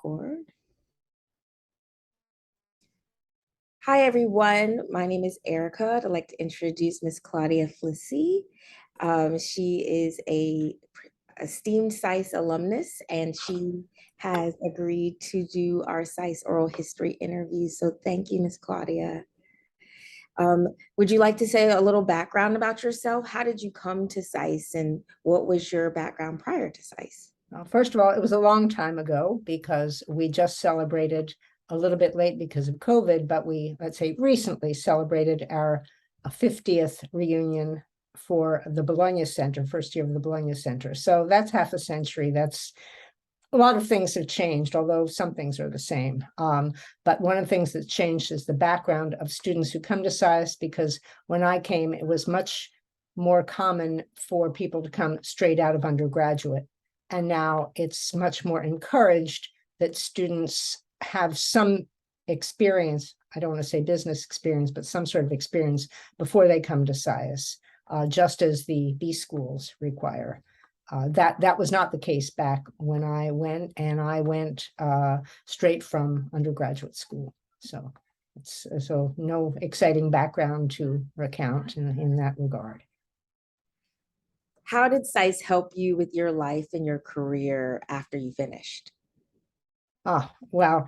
record. Hi, everyone. My name is Erica. I'd like to introduce Miss Claudia Flisi. She is a esteemed SAIS alumnus, and she has agreed to do our SAIS oral history interview. So thank you, Miss Claudia. Would you like to say a little background about yourself? How did you come to SAIS, and what was your background prior to SAIS? First of all, it was a long time ago because we just celebrated a little bit late because of COVID, but we, let's say, recently celebrated our 50th reunion for the Bologna Center, first year of the Bologna Center. So that's half a century. That's a lot of things have changed, although some things are the same. But one of the things that's changed is the background of students who come to SAIS, because when I came, it was much more common for people to come straight out of undergraduate. And now it's much more encouraged that students have some experience. I don't want to say business experience, but some sort of experience before they come to SAIS, just as the B schools require. That was not the case back when I went, and I went straight from undergraduate school. So no exciting background to recount in that regard. How did SAIS help you with your life and your career after you finished? Well,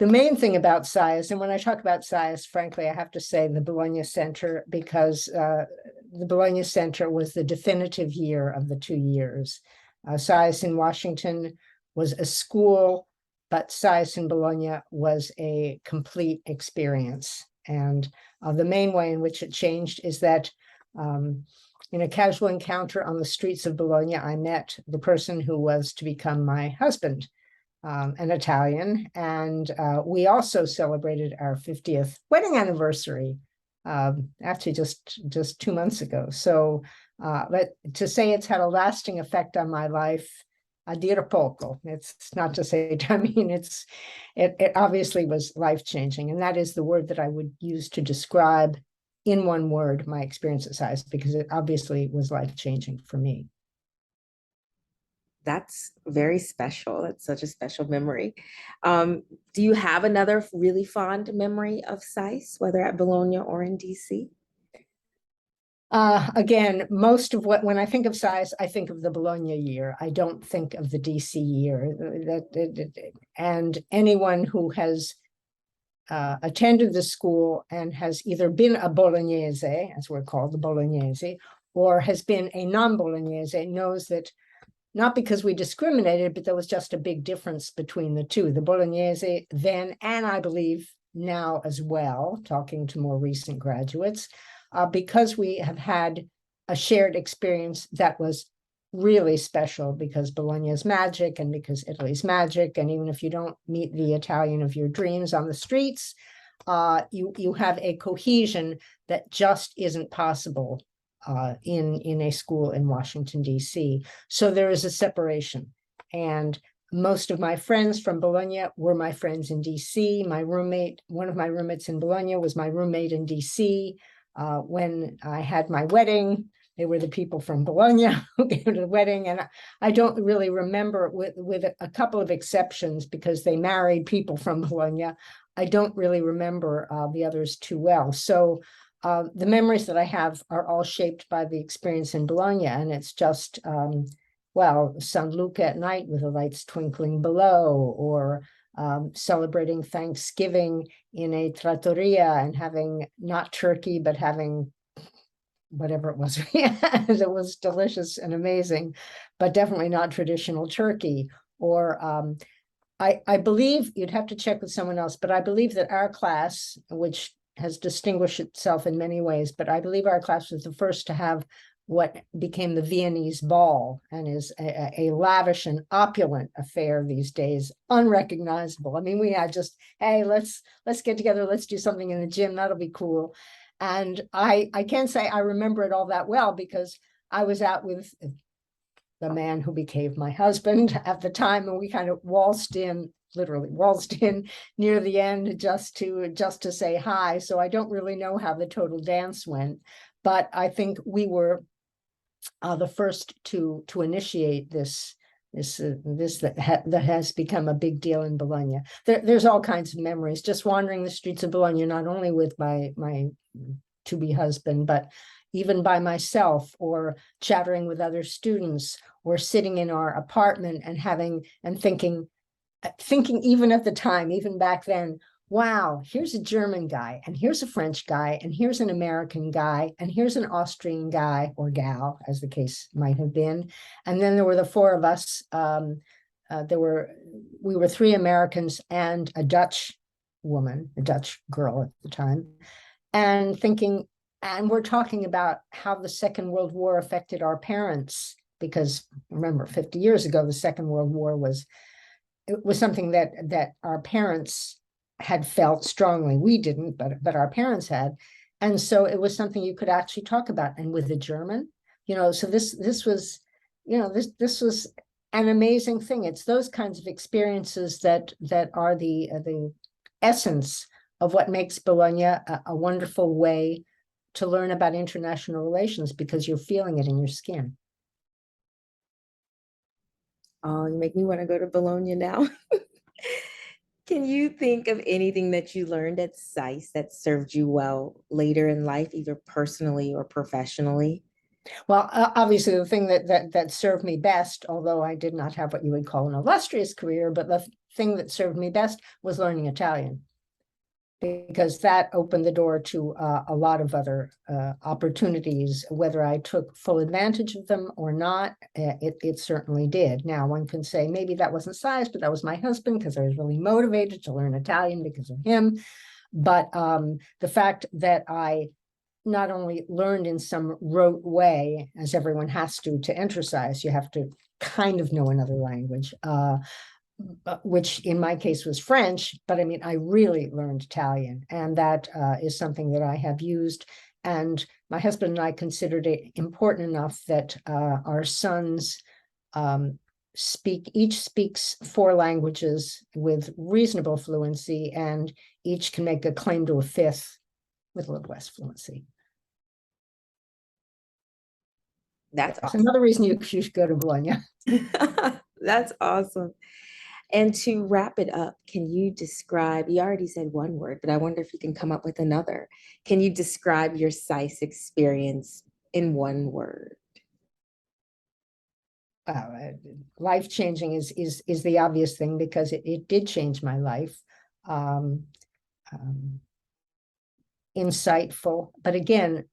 the main thing about SAIS, and when I talk about SAIS, frankly, I have to say the Bologna Center, because the Bologna Center was the definitive year of the 2 years. SAIS in Washington was a school, but SAIS in Bologna was a complete experience. And the main way in which it changed is that in a casual encounter on the streets of Bologna, I met the person who was to become my husband, an Italian, and we also celebrated our 50th wedding anniversary, actually just 2 months ago. So to say it's had a lasting effect on my life, a dir poco. It's not to say, I mean, it obviously was life-changing, and that is the word that I would use to describe in one word my experience at SAIS, because it obviously was life-changing for me. That's very special. That's such a special memory. Do you have another really fond memory of SAIS, whether at Bologna or in DC? Again, most of when I think of SAIS, I think of the Bologna year. I don't think of the DC year. And anyone who has attended the school and has either been a Bolognese, as we're called, the Bolognese, or has been a non-Bolognese, knows that not because we discriminated, but there was just a big difference between the two. The Bolognese then, and I believe now as well, talking to more recent graduates, because we have had a shared experience that was really special, because Bologna is magic and because Italy's magic. And even if you don't meet the Italian of your dreams on the streets, you have a cohesion that just isn't possible in a school in Washington, D.C. So there is a separation. And most of my friends from Bologna were my friends in D.C. My roommate, one of my roommates in Bologna was my roommate in D.C. When I had my wedding, they were the people from Bologna who came to the wedding. And I don't really remember, with a couple of exceptions, because they married people from Bologna, I don't really remember the others too well. So the memories that I have are all shaped by the experience in Bologna. And it's just, well, San Luca at night with the lights twinkling below, or celebrating Thanksgiving in a trattoria and having not turkey, but having whatever it was. It was delicious and amazing, but definitely not traditional turkey. Or I believe, you'd have to check with someone else, but I believe that our class, which has distinguished itself in many ways, but I believe our class was the first to have what became the Viennese ball, and is a lavish and opulent affair these days, unrecognizable. I mean, we had just, hey, let's get together, let's do something in the gym, that'll be cool. And I can't say I remember it all that well, because I was out with the man who became my husband at the time, and we kind of literally waltzed in near the end just to say hi. So I don't really know how the total dance went, but I think we were the first to initiate this That has become a big deal in Bologna. There's all kinds of memories, just wandering the streets of Bologna, not only with my to-be husband, but even by myself, or chattering with other students, or sitting in our apartment and thinking even at the time, even back then, wow, here's a German guy, and here's a French guy, and here's an American guy, and here's an Austrian guy or gal, as the case might have been. And then there were the four of us. We were three Americans and a Dutch woman, a Dutch girl at the time, and we're talking about how the Second World War affected our parents, because remember, 50 years ago, the Second World War was something that our parents had felt strongly. We didn't, but our parents had. And so it was something you could actually talk about. And with the German, so this was, this was an amazing thing. It's those kinds of experiences that are the essence of what makes Bologna a wonderful way to learn about international relations, because you're feeling it in your skin. Oh, you make me want to go to Bologna now. Can you think of anything that you learned at SAIS that served you well later in life, either personally or professionally? Well, obviously, the thing that served me best, although I did not have what you would call an illustrious career, but the thing that served me best was learning Italian, because that opened the door to a lot of other opportunities. Whether I took full advantage of them or not, it certainly did. Now, one can say maybe that wasn't SAIS, but that was my husband, because I was really motivated to learn Italian because of him. But the fact that I not only learned in some rote way, as everyone has to enter SAIS, you have to kind of know another language, which in my case was French, but I mean, I really learned Italian, and that is something that I have used. And my husband and I considered it important enough that our sons each speaks 4 languages with reasonable fluency, and each can make a claim to a 5th with a little less fluency. That's awesome. Another reason you should go to Bologna. That's awesome. And to wrap it up, can you describe, you already said one word, but I wonder if you can come up with another. Can you describe your SAIS experience in one word? Life-changing is the obvious thing, because it did change my life. Insightful, but again,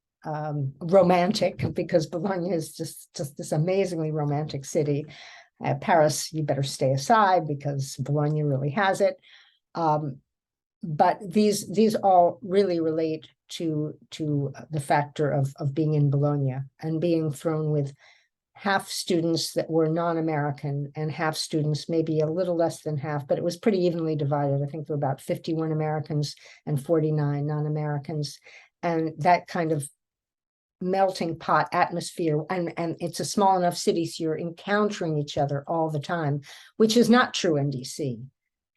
romantic, because Bologna is just this amazingly romantic city. Paris, you better stay aside, because Bologna really has it. But these all really relate to the factor of being in Bologna and being thrown with half students that were non-American and half students, maybe a little less than half, but it was pretty evenly divided. I think there were about 51 Americans and 49 non-Americans. And that kind of melting pot atmosphere, and it's a small enough city, so you're encountering each other all the time, which is not true in DC.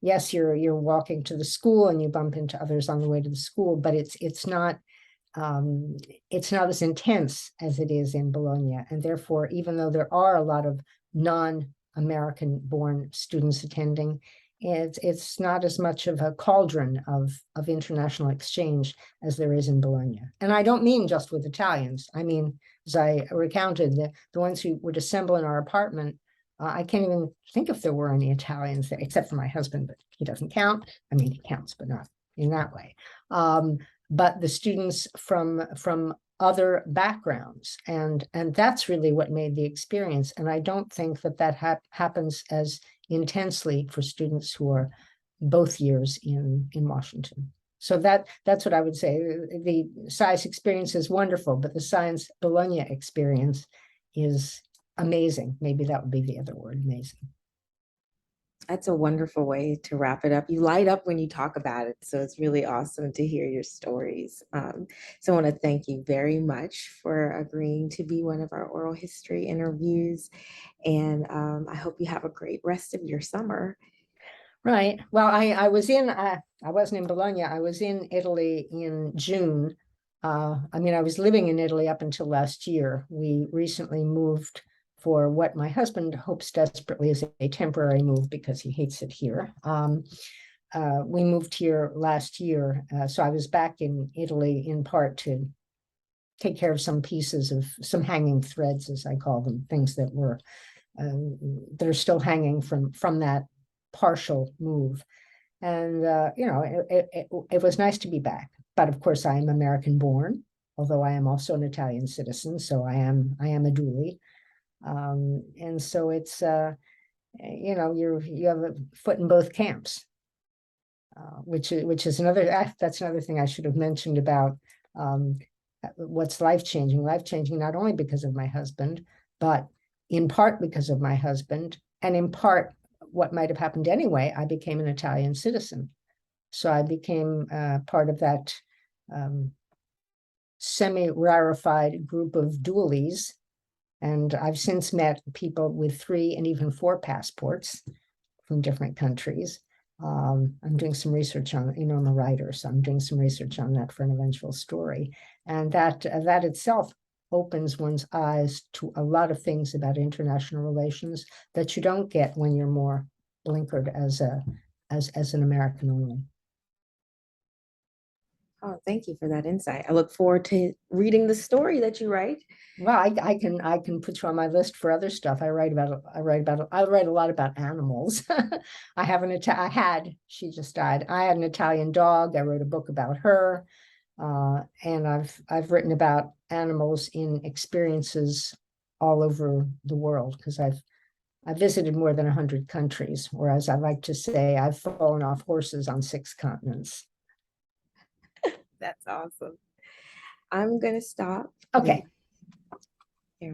Yes, you're walking to the school and you bump into others on the way to the school, but it's not as intense as it is in Bologna. And therefore, even though there are a lot of non-American born students attending, it's not as much of a cauldron of international exchange as there is in Bologna. And I don't mean just with Italians. I mean, as I recounted, the ones who would assemble in our apartment, I can't even think if there were any Italians there, except for my husband, but he doesn't count. I mean, he counts, but not in that way. But the students from other backgrounds, and that's really what made the experience. And I don't think that happens as intensely for students who are both years in Washington. So that's what I would say. The SAIS experience is wonderful, but the SAIS Bologna experience is amazing. Maybe that would be the other word, amazing. That's a wonderful way to wrap it up. You light up when you talk about it, so it's really awesome to hear your stories. So I want to thank you very much for agreeing to be one of our oral history interviews, and I hope you have a great rest of your summer. Right. Well, I wasn't in Bologna. I was in Italy in June. I mean, I was living in Italy up until last year. We recently moved for what my husband hopes desperately is a temporary move because he hates it here. We moved here last year, so I was back in Italy in part to take care of some pieces of some hanging threads, as I call them, things that were that are still hanging from that partial move. And it was nice to be back. But of course, I am American born, although I am also an Italian citizen, so I am a dually. And so it's you have a foot in both camps, which is that's another thing I should have mentioned about what's life changing not only because of my husband, but in part because of my husband, and in part what might have happened anyway. I became an Italian citizen, so I became part of that semi-rarefied group of dualies. And I've since met people with 3 and even 4 passports from different countries. I'm doing some research on, I'm a writer, so I'm doing some research on that for an eventual story. And that itself opens one's eyes to a lot of things about international relations that you don't get when you're more blinkered as an American only. Oh, thank you for that insight. I look forward to reading the story that you write. Well, I can put you on my list for other stuff. I write a lot about animals. She just died. I had an Italian dog. I wrote a book about her. And I've written about animals in experiences all over the world, because I've visited more than 100 countries, whereas I like to say I've fallen off horses on 6 continents. That's awesome. I'm going to stop. Okay.